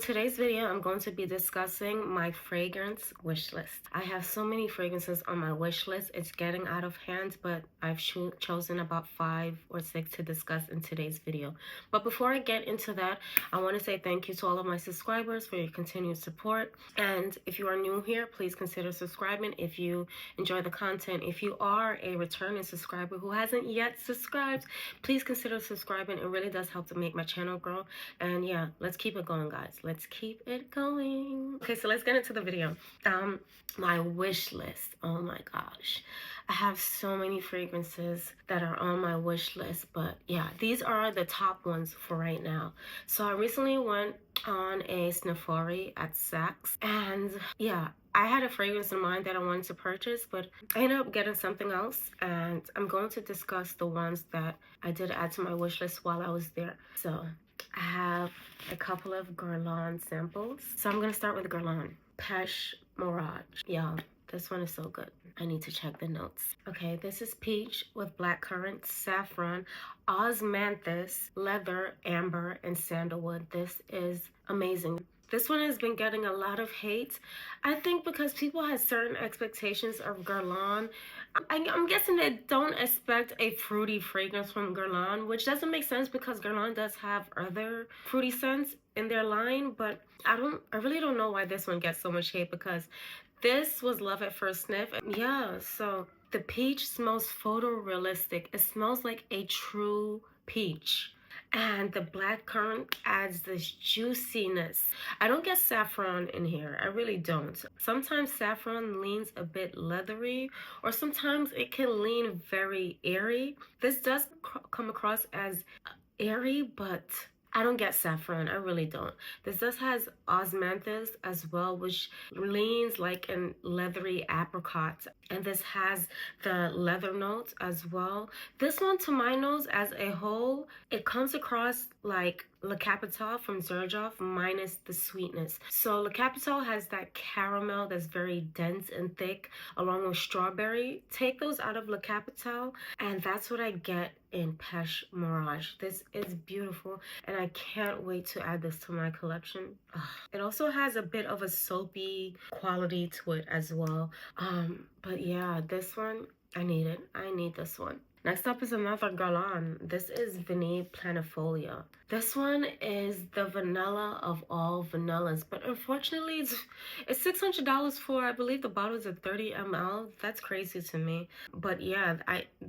Today's video, I'm going to be discussing my fragrance wish list. I have so many fragrances on my wish list. It's getting out of hand, but I've chosen about 5 or 6 to discuss in today's video. But before I get into that, I want to say thank you to all of my subscribers for your continued support. And if you are new here, please consider subscribing if you enjoy the content. If you are a returning subscriber who hasn't yet subscribed, please consider subscribing. It really does help to make my channel grow. And yeah, let's keep it going, guys. Let's keep it going. Okay, so let's get into the video. My wish list. Oh my gosh. I have so many fragrances that are on my wish list, but yeah, these are the top ones for right now. So I recently went on a sniffari at Saks, and yeah, I had a fragrance in mind that I wanted to purchase, but I ended up getting something else, and I'm going to discuss the ones that I did add to my wish list while I was there. So I have a couple of Guerlain samples. So I'm going to start with Guerlain. Peche Mirage. Yeah, this one is so good. I need to check the notes. Okay, this is peach with blackcurrant, saffron, osmanthus, leather, amber, and sandalwood. This is amazing. This one has been getting a lot of hate. I think because people have certain expectations of Guerlain. I'm guessing they don't expect a fruity fragrance from Guerlain, which doesn't make sense because Guerlain does have other fruity scents in their line, but I really don't know why this one gets so much hate, because this was love at first sniff. Yeah, so the peach smells photorealistic. It smells like a true peach. And the blackcurrant adds this juiciness. I don't get saffron in here. I really don't. Sometimes saffron leans a bit leathery, or sometimes it can lean very airy. This does come across as airy, but I don't get saffron. I really don't. This does has osmanthus as well, which leans like a leathery apricot. And this has the leather notes as well. This one, to my nose as a whole, it comes across like Le Capital from Xerjoff minus the sweetness. So Le Capital has that caramel that's very dense and thick along with strawberry. Take those out of Le Capital, and that's what I get in Peche Mirage. This is beautiful, and I can't wait to add this to my collection. Ugh. It also has a bit of a soapy quality to it as well. But yeah, this one, I need it. I need this one. Next up is another Guerlain. This is Vanille Planifolia. This one is the vanilla of all vanillas, but unfortunately it's $600 for, I believe the bottle is a 30 ml. That's crazy to me. But yeah,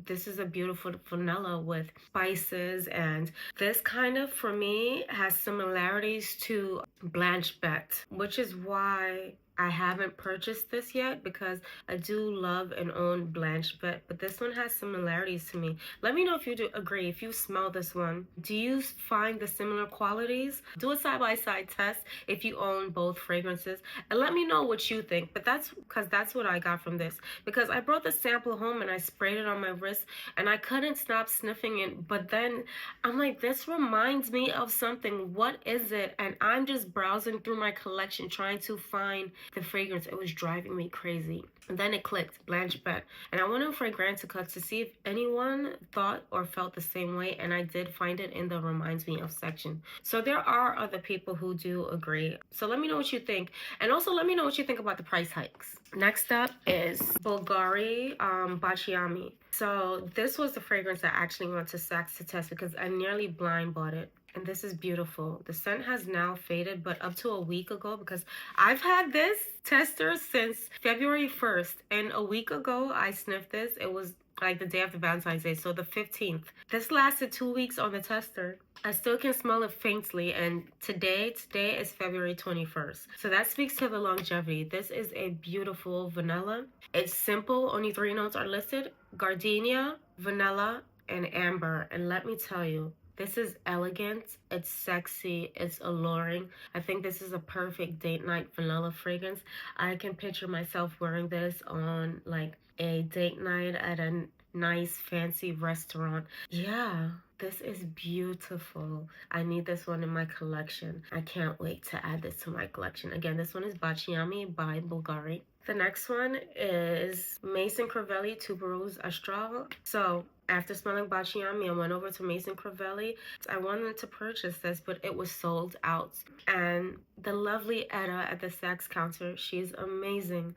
this is a beautiful vanilla with spices, and this kind of, for me, has similarities to Blanche Bette, which is why I haven't purchased this yet, because I do love and own Blanche Bette, but this one has similarities to me. Let me know if you do agree, if you smell this one. Do you find the similar qualities? Do a side-by-side test if you own both fragrances, and let me know what you think. But that's what I got from this, because I brought the sample home and I sprayed it on my wrist and I couldn't stop sniffing it. But then I'm like, this reminds me of something. What is it? And I'm just browsing through my collection trying to find the fragrance. It was driving me crazy. And then it clicked, Blanche Bette. And I went on Fragrantica to see if anyone thought or felt the same way, and I did find it in the reminds me of section. So there are other people who do agree. So let me know what you think. And also let me know what you think about the price hikes. Next up is Bvlgari Baciami. So this was the fragrance I actually went to Saks to test, because I nearly blind bought it. And this is beautiful. The scent has now faded, but up to a week ago, because I've had this tester since February 1st. And a week ago, I sniffed this. It was like the day after Valentine's Day, so the 15th. This lasted 2 weeks on the tester. I still can smell it faintly, and today is February 21st. So that speaks to the longevity. This is a beautiful vanilla. It's simple. Only 3 notes are listed: gardenia, vanilla, and amber. And let me tell you, this is elegant, it's sexy, it's alluring. I think this is a perfect date night vanilla fragrance. I can picture myself wearing this on like a date night at a nice fancy restaurant. Yeah, this is beautiful. I need this one in my collection. I can't wait to add this to my collection. Again, this one is Baciami by Bvlgari. The next one is Maison Crivelli Tubereuse Astrale. So After smelling Baciami, I went over to Maison Crivelli. I wanted to purchase this, but it was sold out. And the lovely Etta at the Saks counter, she's amazing.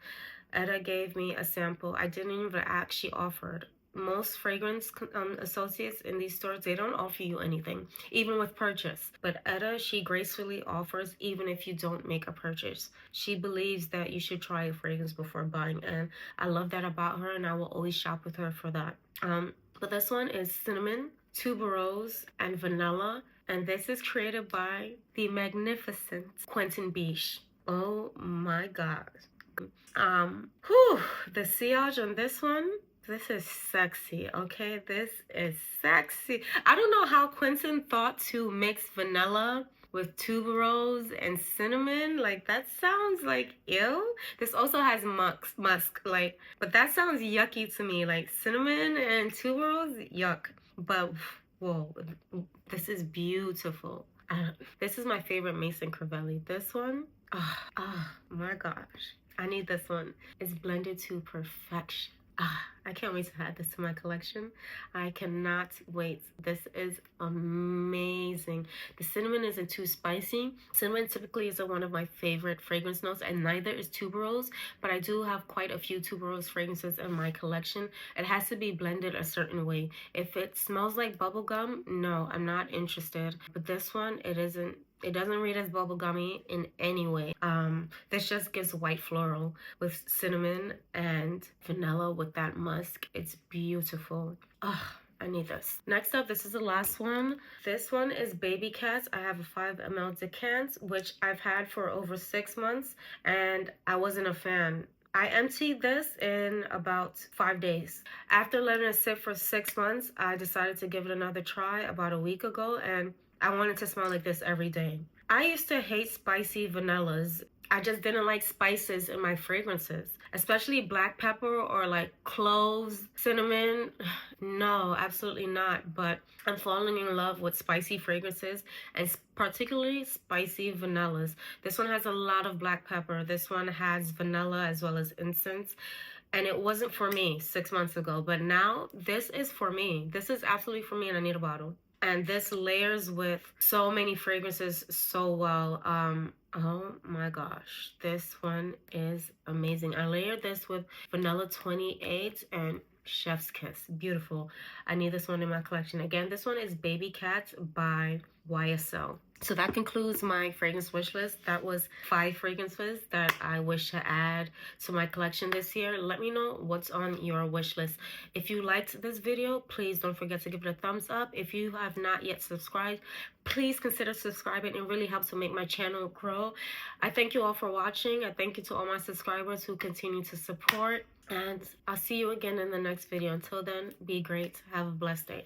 Etta gave me a sample. I didn't even ask, she offered. Most fragrance associates in these stores, they don't offer you anything, even with purchase. But Etta, she gracefully offers even if you don't make a purchase. She believes that you should try a fragrance before buying, and I love that about her, and I will always shop with her for that. But this one is cinnamon, tuberose, and vanilla, and this is created by the magnificent Quentin Beche. Oh my god. The sillage on this one, this is sexy, okay? This is sexy. I don't know how Quentin thought to mix vanilla with tuberose and cinnamon. Like, that sounds like ew. This also has musk, like, but that sounds yucky to me. Like, cinnamon and tuberose, yuck. But, whoa, this is beautiful. This is my favorite Maison Crivelli. This one, oh my gosh. I need this one. It's blended to perfection. I can't wait to add this to my collection. I cannot wait. This is amazing. The cinnamon isn't too spicy. Cinnamon typically is one of my favorite fragrance notes, and neither is tuberose, but I do have quite a few tuberose fragrances in my collection. It has to be blended a certain way. If it smells like bubblegum, no, I'm not interested. But this one, it isn't. It doesn't read as bubblegummy in any way. This just gives white floral with cinnamon and vanilla with that musk. It's beautiful. I need this. Next up, this is the last one. This one is Babycat. I have a 5 ml decant, which I've had for over 6 months, and I wasn't a fan. I emptied this in about 5 days. After letting it sit for 6 months, I decided to give it another try about a week ago, and I wanted to smell like this every day. I used to hate spicy vanillas. I just didn't like spices in my fragrances, especially black pepper or like cloves, cinnamon. No, absolutely not. But I'm falling in love with spicy fragrances, and particularly spicy vanillas. This one has a lot of black pepper. This one has vanilla as well as incense. And it wasn't for me 6 months ago, but now this is for me. This is absolutely for me, and I need a bottle. And this layers with so many fragrances so well. Oh my gosh, this one is amazing. I layered this with Vanilla 28 and Chef's Kiss. Beautiful. I need this one in my collection. Again, this one is Babycat by YSL. So that concludes my fragrance wish list. That was 5 fragrances that I wish to add to my collection this year. Let me know what's on your wish list. If you liked this video, please don't forget to give it a thumbs up. If you have not yet subscribed, please consider subscribing. It really helps to make my channel grow. I thank you all for watching. I thank you to all my subscribers who continue to support. And I'll see you again in the next video. Until then, be great. Have a blessed day.